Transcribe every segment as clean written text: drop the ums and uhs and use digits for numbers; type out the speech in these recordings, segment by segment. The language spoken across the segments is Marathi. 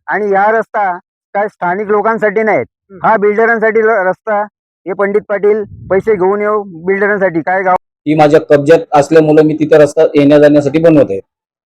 आणि या रस्ता काय स्थानिक लोकांसाठी नाहीत, हा बिल्डरांसाठी रस्ता. हे पंडित पाटील पैसे घेऊन येऊ बिल्डरांसाठी काय गाव ती माझ्या कब्जात असल्यामुळे मी तिथे रस्ता येण्या जाण्यासाठी बनवत आहे.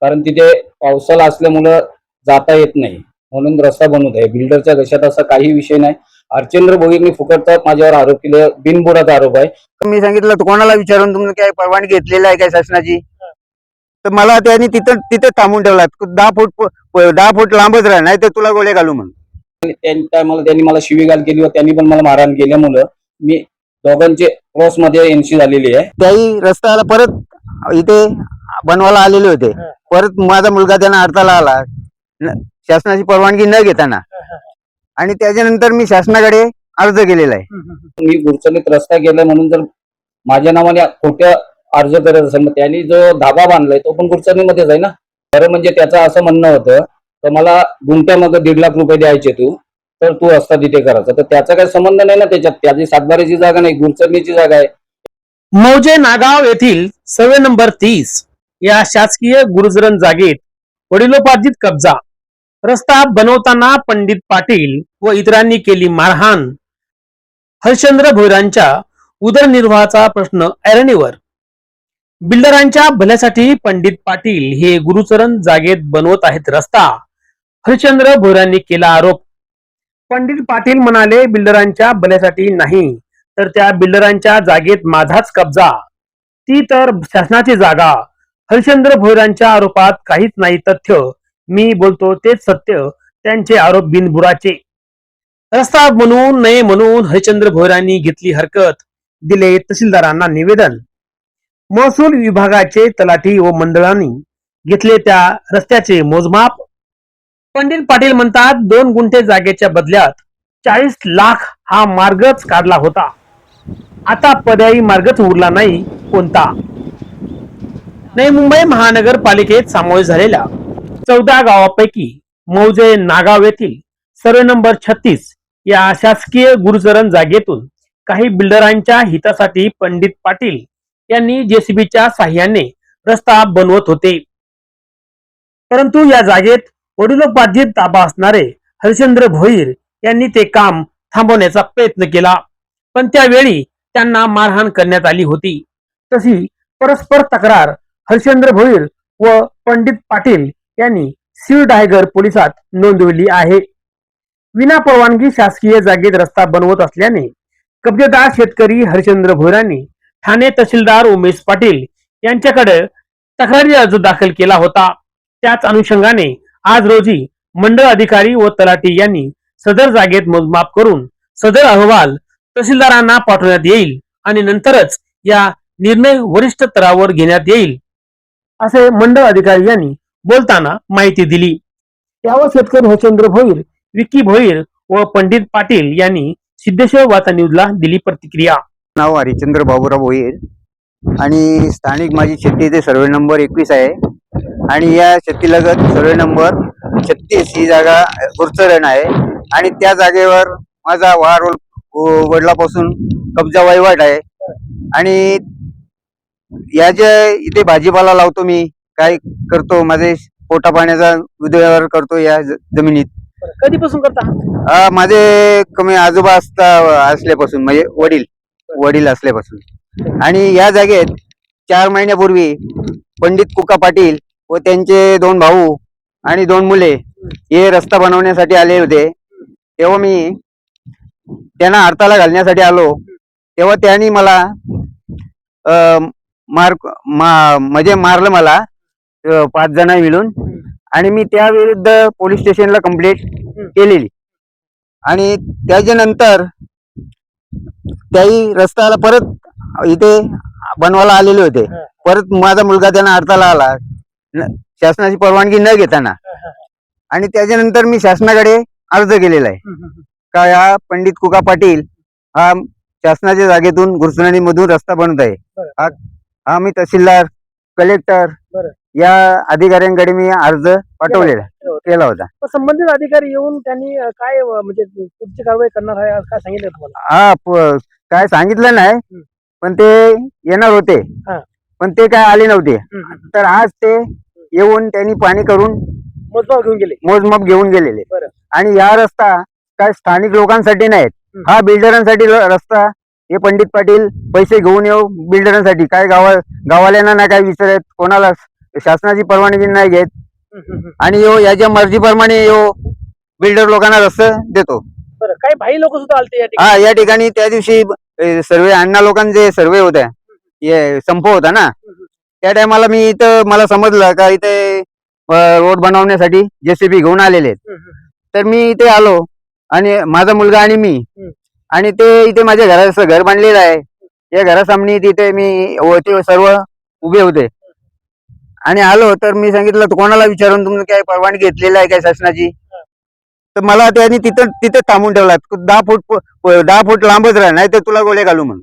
कारण तिथे पावसाला असल्यामुळं जाता येत नाही, म्हणून रस्ता बनवत आहे. बिल्डरच्या देशात असा काही विषय नाही. अर्चेंद्र भोईरनी फुकटचा माझ्यावर आरोप केला, बिनबुडाचा आरोप आहे. मी सांगितलं तर कोणाला विचारून तुम्ही काय परवानगी घेतलेली आहे काय शासनाची, तर मला त्यांनी तिथे थांबून ठेवला. 10 फूट लांबच राहा, नाही तर तुला गोळे घालू म्हणून. त्यांनी मला शिवीगाळ केली व त्यांनी पण मला मारहाण केल्यामुळं मी दोघांचे क्रॉस मध्ये एनसी झालेली आहे. त्याही रस्त्याला परत इथे बनवायला आलेले होते. परत माझा मुलगा त्यांना अडथळा आला शासनाची परवानगी न घेताना, आणि त्याच्यानंतर मी शासनाकडे अर्ज केलेला आहे. मी गुरचलीत रस्ता केलाय म्हणून जर माझ्या नावाने खोट्या अर्ज करत असेल, मग त्यांनी जो धाबा बांधलाय तो पण गुरचलीमध्येच आहे ना. खरं म्हणजे त्याचं असं म्हणणं होतं तर मला गुंठ्यामध्ये 1.5 लाख रुपये द्यायचे तर तू रस्ता तिथे करायचा. तर त्याचा काही संबंध नाही ना त्याच्यात. त्याची सातबाऱ्याची जागा नाही, गुरचलीची जागा आहे. मौजे नागाव येथील सर्वे नंबर 30 या शासकीय गुरुचरण जागेत वडिलोपार्जित कब्जा. रस्ता बनवताना पंडित पाटील व इतरांनी केली मारहाण. हरिश्चंद्र भोईरांच्या उदरनिर्वाहाचा प्रश्न ऐरणीवर. बिल्डरांच्या भल्यासाठी पंडित पाटील हे गुरुचरण जागेत बनवत आहेत रस्ता. हरिश्चंद्र भोईरांनी केला आरोप. पंडित पाटील म्हणाले, बिल्डरांच्या भल्यासाठी नाही तर त्या बिल्डरांच्या जागेत माझाच कब्जा, ती तर शासनाची जागा. हरिश्चंद्र भोईरांच्या आरोपात काहीच नाही तथ्य, मी बोलतो तेच सत्य, त्यांचे आरोप बिनबुडाचे. रस्ता बनवू नये म्हणून हरिश्चंद्र भोईरांनी घेतली हरकत, दिले तहसीलदारांना निवेदन. महसूल विभागाचे तलाठी व मंडळांनी घेतले त्या रस्त्याचे मोजमाप. पंडित पाटील म्हणतात 2 गुंठे जागेच्या बदल्यात 40 लाख हा मार्गच काढला होता. आता पर्यायी मार्गच उरला नाही कोणता. नवी मुंबई महानगरपालिकेत समावेश झालेल्या 14 गावापैकी मौजे नागाव येथील सर्वे नंबर 36 या शासकीय गुरुचरण जागेतून काही बिल्डरांच्या हितासाठी पंडित पाटील यांनी जेसीबीच्या साह्याने रस्ता बनवत होते. परंतु या जागेत वडिलोपार्जित ताबा असणारे हरिश्चंद्र भोईर यांनी ते काम थांबवण्याचा प्रयत्न केला, पण त्यावेळी त्यांना मारहाण करण्यात आली होती. तशी परस्पर तक्रार हरिश्चंद्र भोईर व पंडित पाटील यांनी सिरडायगर पोलिसात नोंदवली आहे. विना परवानगी शासकीय जागेत रस्ता बनवत असल्याने कब्जेदार शेतकरी हरिश्चंद्र भोईरांनी ठाणे तहसीलदार उमेश पाटील यांच्याकडे तक्रारी अर्ज दाखल केला होता. त्याच अनुषंगाने आज रोजी मंडळ अधिकारी व तलाठी यांनी सदर जागेत मोजमाप करून सदर अहवाल तहसीलदारांना पाठवण्यात येईल आणि नंतरच या निर्णय वरिष्ठ स्तरावर घेण्यात येईल, असे मंडळ अधिकारी यांनी बोलताना माहिती दिली. यावर शेतकरी हरिश्चंद्र भोईर, विक्की भोईर व पंडित पाटील यांनी सिद्धेश्वर वार्ता न्यूजला दिली प्रतिक्रिया. नाव हरिश्चंद्र बाबूराव भोईर आणि स्थानिक माझी शेती ते सर्वे नंबर 21 आहे, आणि या शेतीलगत सर्वे नंबर 36 ही जागा गुरुचरण आहे, आणि त्या जागेवर माझा वार वडिलापासून कब्जा वहिवाट आहे. आणि याच्या इथे भाजीपाला लावतो, मी काय करतो, माझे पोटा पाण्याचा उदरनिर्वाह करतो या जमिनीत. कधीपासून करता? माझे कमी आजोबा असल्यापासून, म्हणजे वडील असल्यापासून. आणि या जागेत 4 महिन्यापूर्वी पंडित कुका पाटील व त्यांचे 2 भाऊ आणि 2 मुले हे रस्ता बनवण्यासाठी आले होते. तेव्हा मी त्यांना अडथळा घालण्यासाठी आलो, तेव्हा त्यांनी मला म्हणजे मारलं मला 5 जण मिळून. आणि मी त्या विरुद्ध पोलीस स्टेशनला कंप्लेंट केलेली, आणि त्याच्यानंतर त्याही रस्त्याला परत इथे बनवायला आलेले होते. परत माझा मुलगा त्यांना अडथळा आला शासनाची परवानगी न घेताना, आणि त्याच्यानंतर मी शासनाकडे अर्ज केलेला आहे का या पंडित कुका पाटील हा शासनाच्या जागेतून गुरुचरणीमधून रस्ता बनवत आहे. हा मी तहसीलदार, कलेक्टर या अधिकाऱ्यांकडे मी अर्ज पाठवलेला केला होता. संबंधित अधिकारी येऊन त्यांनी काय म्हणजे पुढची कारवाई करणार आहे काय सांगितलं तुम्हाला? हा काय सांगितलं नाही, पण ते येणार होते, पण ते काय आले नव्हते. तर आज ते येऊन त्यांनी पाणी करून मोजमाप घेऊन गेले. मोजमाप घेऊन गेलेले. बरं. आणि या रस्ता काय स्थानिक लोकांसाठी नाहीत, हा बिल्डरांसाठी रस्ता. हे पंडित पाटील पैसे घेऊन येऊ बिल्डरांसाठी, काय गावाल्यांना ना काय विचारत, कोणाला शासनाची परवानगी नाही घेत आणि यो याच्या मर्जीप्रमाणे यो बिल्डर लोकांना रस्ता देतो. बरं, काही भाई लोक सुद्धा आलते या ठिकाणी. हा, या ठिकाणी त्या दिवशी सर्वे अण्णा लोकांचे सर्वे होत्या, हे संप होता ना, त्या टायमाला मी इथं मला समजलं का इथे रोड बनवण्यासाठी जेसीबी घेऊन आलेले आहेत. तर मी इथे आलो आणि माझा मुलगा आणि मी, आणि ते इथे माझ्या घराचं घर बांधलेलं आहे, या घरासामने तिथे मी ते सर्व उभे होते आणि आलो. तर मी सांगितलं कोणाला विचारून तुम्ही काय परवानगी घेतलेली आहे काय शासनाची, तर मला त्यांनी तिथे थांबून ठेवला. 10 फूट लांबच राहा, नाही तर तुला गोळे घालू म्हणून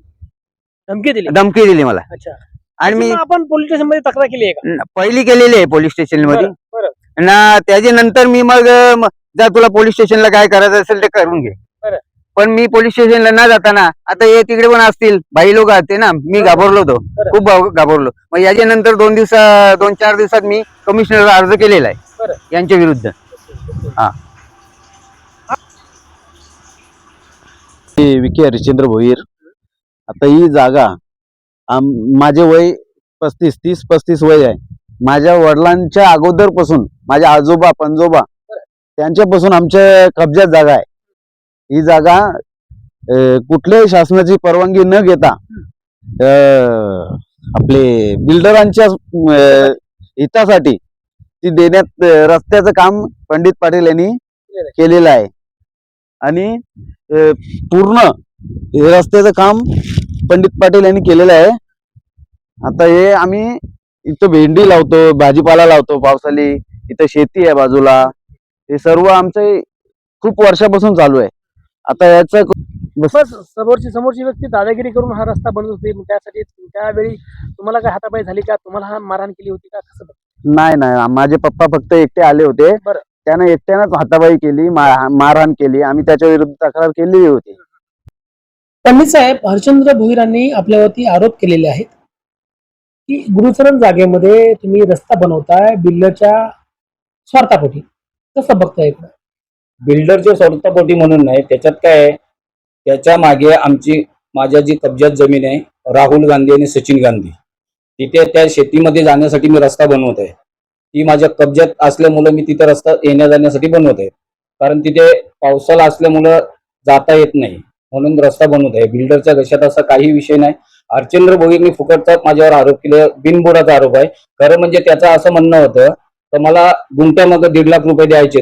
धमकी दिली मला. अच्छा. आणि मी आपण पोलीस स्टेशन मध्ये तक्रार केली आहे का? पहिली केलेली आहे पोलीस स्टेशन मध्ये बरं. ना. त्याच्यानंतर मी मग जा तुला पोलीस स्टेशनला काय करायचं असेल ते करून घे. बरं. पण मी पोलीस स्टेशनला न जाताना, आता हे तिकडे पण असतील बाई लोक असते ना, मी घाबरलो होतो, खूप घाबरलो. मग याच्यानंतर 2-4 दिवसात मी कमिशनरला अर्ज केलेला आहे यांच्या विरुद्ध. हा, विखे हरिश्चंद्र भोईर. आता ही जागा माझे वय 30-35 वय आहे. माझ्या वडिलांच्या अगोदरपासून माझे आजोबा पंजोबा त्यांच्यापासून आमच्या कब्जात जागा आहे. ही जागा कुठल्याही शासनाची परवानगी न घेता आपले बिल्डरांच्या हितासाठी ती देण्यात, रस्त्याचं काम पंडित पाटील यांनी केलेलं आहे. आणि पूर्ण रस्त्याचं काम पंडित पाटील यांनी केलेलं आहे. आता हे आम्ही इथं भेंडी लावतो, भाजीपाला लावतो पावसाळी, इथं शेती आहे बाजूला, हे सर्व आमचं खूप वर्षापासून चालू आहे. आता याचं समोरची व्यक्ती दादागिरी करून हा रस्ता बनवत होती, त्यासाठी त्यावेळी तुम्हाला काय हातापाई झाली का, तुम्हाला हा मारहाण केली होती का, कसं? नाही, माझे पप्पा फक्त एकटे आले होते. त्यानं एकट्यानंच हाताबाई केली, मारहाण केली. आम्ही त्याच्या विरुद्ध तक्रार केलेली होती. पंडित साहेब हरिश्चंद्र भोईरांनी आपल्यावरती आरोप केलेले आहेत की गुरुचरण जागेमध्ये तुम्ही रस्ता बनवताय बिल्डरच्या स्वार्थापोटी. कसं बघताय इकडं? बिल्डरच्या स्वार्थापोटी म्हणून नाही, त्याच्यात काय आहे, त्याच्या मागे माझ्या जी कब्जात जमीन आहे, राहुल गांधी आणि सचिन गांधी, तिथे त्या शेतीमध्ये जाण्यासाठी मी रस्ता बनवत आहे. ती माझ्या कब्जात असल्यामुळं मी तिथे रस्ता येण्या जाण्यासाठी बनवत आहे. कारण तिथे पावसाला असल्यामुळं जाता येत नाही, म्हणून रस्ता बनवत आहे. बिल्डरच्या घशात असा काही विषय नाही. हरिश्चंद्र भोईरनी फुकटचा माझ्यावर आरोप केला, बिनबुडाचा आरोप आहे. खरं म्हणजे त्याचं असं म्हणणं होतं तर मला गुंठ्यामागे 1.5 लाख रुपये द्यायचे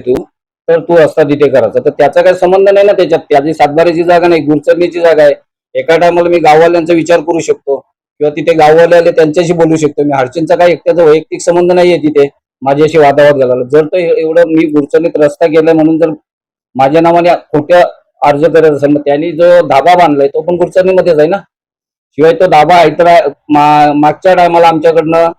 तर तू रस्ता तिथे करायचा. तर त्याचा काही संबंध नाही ना त्याच्यात. त्याची सातबाऱ्याची जागा नाही, गुरचरणीची जागा आहे. एका टायमाला मी गाववाल्यांचा विचार करू शकतो किंवा तिथे गाववाले आले त्यांच्याशी बोलू शकतो. मी हरचंदचा काही एकट्याचा वैयक्तिक संबंध नाहीये तिथे माझ्याशी वादावाद झाला. जर तर एवढं मी गुरचरणीत रस्ता केलाय म्हणून जर माझ्या नावाने खोट्या अर्ज करत असेल, मग त्यांनी जो धाबा बांधलाय तो पण गुरचरणीमध्येच आहे ना. शिवाय तो धाबा आहे तर मागच्या टायमाला आमच्याकडनं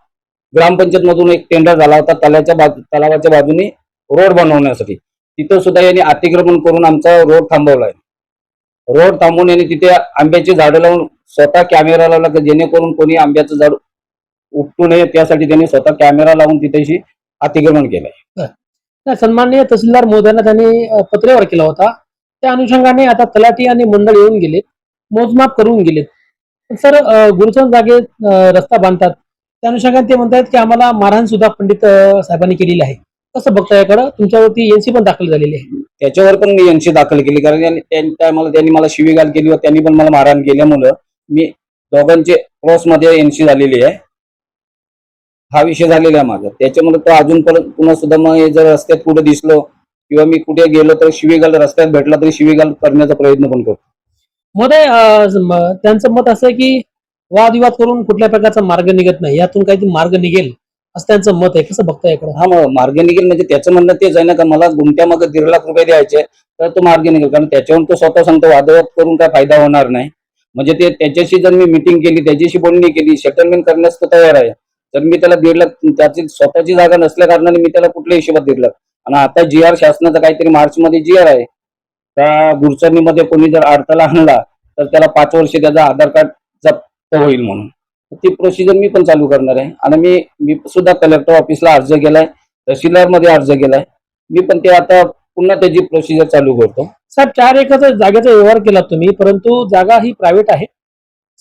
ग्रामपंचायत मधून एक टेंडर झाला होता तलावाच्या बाजूने रोड बनवण्यासाठी. तिथं सुद्धा यांनी अतिक्रमण करून आमचा रोड थांबवलाय. रोड थांबवून यांनी तिथे आंब्याची झाडं लावून स्वतः कॅमेरा लावला, जेणेकरून कोणी आंब्याचं झाड उपटू नये त्यासाठी त्यांनी स्वतः कॅमेरा लावून तिथेशी अतिक्रमण केलंय. सन्माननीय तहसीलदार महोदयांना त्यांनी पत्रव्यवहार केला होता. त्या अनुषंगाने आता तलाठी आणि मंडळ येऊन गेलेत, मोजमाप करून गेलेत. सर, गुरुचरण जागेत रस्ता बांधतात त्या अनुषंगाने ते म्हणतात की आम्हाला मारहाण सुद्धा पंडित साहेबांनी केलेली आहे. कसं बघता याकडं? तुमच्यावरती एनसी पण दाखल झालेली आहे. त्याच्यावर पण मी एनसी दाखल केली, कारण त्यांनी मला शिवीगाळ केली व त्यांनी पण मला मारहाण केल्यामुळं मी दोघांचे क्रॉसमध्ये एनसी झालेली आहे. हा विषय झालेला आहे माझा. त्याच्यामुळे तो अजून परत पुन्हा सुद्धा मग जर रस्त्यात कुठे दिसलो किंवा मी कुठे गेलो तर शिवीगाळ, रस्त्यात भेटला तरी शिवीगाळ करण्याचा प्रयत्न पण करतो. महोदय, त्यांचं मत असं आहे की वादविवाद करून कुठल्या प्रकारचा मार्ग निघत नाही, यातून काहीतरी मार्ग निघेल असं त्यांचं मत आहे. कसं बघता याकडे? हा, मग मार्ग निघेल म्हणजे त्याचं म्हणणं तेच आहे ना का मला गुंठ्यामागे 1.5 लाख रुपये द्यायचे तर तो मार्ग निघेल. कारण त्याच्यावरून तो स्वतः सांगतो वादविवाद करून काय फायदा होणार नाही. म्हणजे ते त्याच्याशी जर मी मिटिंग केली, त्याच्याशी बोलणी केली, सेटलमेंट करण्यास तो तयार आहे. तर मी त्याला 1.5 लाख, त्याची स्वतःची जागा नसल्या कारणाने मी त्याला कुठल्या हिशोबात 1.5 लाख. आणि आता GR शासनाचा काहीतरी मार्च मध्ये GR आहे, त्या गुरचरणीमध्ये कोणी जर अडथळा आणला तर त्याला 5 वर्ष त्याचा आधार कार्ड जप्त होईल म्हणून ती प्रोसिजर मी पण चालू करणार आहे. आणि मी सुद्धा कलेक्टर ऑफिसला अर्ज केलाय, तहसीलदारमध्ये अर्ज केलाय. मी पण ते आता पुन्हा त्याची प्रोसिजर चालू करतो. साहेब 4 एकरचा जागेचा व्यवहार केला तुम्ही, परंतु जागा ही प्रायव्हेट आहे.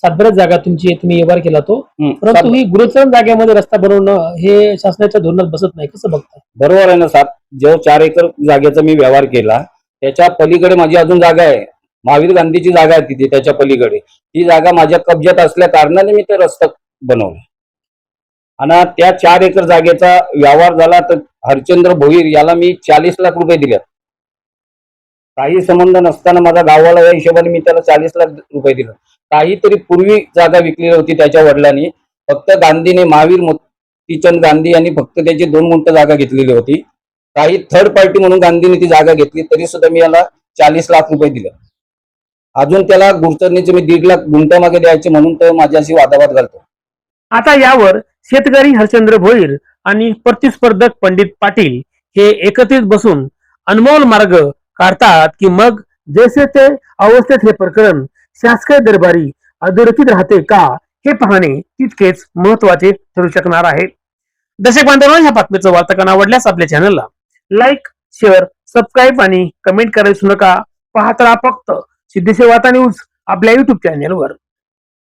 सातबऱ्याच जागा तुमची आहे, तुम्ही व्यवहार केला तो. परंतु ही गुरुचरण जागेमध्ये रस्ता बनवणं हे शासनाच्या धोरणात बसत नाही, कसं बघताय? बरोबर आहे ना साहेब. जो 4 एकर जागेचा मी व्यवहार केला त्याच्या पलीकडे माझी अजून जागा आहे. महावीर गांधीची जागा आहे तिथे, त्याच्या पलीकडे ती जागा माझ्या कब्जात असल्या कारणाने मी ते रस्ता बनवला. आणि त्या 4 एकर जागेचा व्यवहार झाला तर हरचंद्र भोईर याला मी 40 लाख रुपये दिले. काही संबंध नसताना माझा गावाला या हिशोबाने मी त्याला 40 लाख रुपये दिले. काहीतरी पूर्वी जागा विकलेली होती त्याच्या वडिलांनी. फक्त गांधीने, महावीर मोतीचंद गांधी यांनी फक्त त्याची 2 गुंठ जागा घेतलेली होती. काही थर्ड पार्टी म्हणून गांधीने ती जागा घेतली, तरी सुद्धा मी याला 40 लाख रुपये दिले. अजून त्याला गुरुचरणीचे मी 1.5 लाख गुंठ्यामागे द्यायचे म्हणून तो माझ्याशी वादावाद घालतो. आता यावर शेतकरी हरचंद्र भोईर आणि प्रतिस्पर्धक पंडित पाटील हे एकत्रित बसून अनमोल मार्ग काढतात की मग जैसे ते अवस्थेत हे प्रकरण शासकीय दरबारी अधोरेखित राहते का, हे पाहणे तितकेच महत्वाचे ठरू शकणार आहे. दर्शक बांधवांनो, ह्या बातमीचं वार्तांकन आवडल्यास आपल्या चॅनलला लाईक, शेअर, सबस्क्राईब आणि कमेंट करायला विसरू नका. पाहत राहा फक्त सिद्धेश्वर वार्ता न्यूज आपल्या युट्यूब चॅनलवर.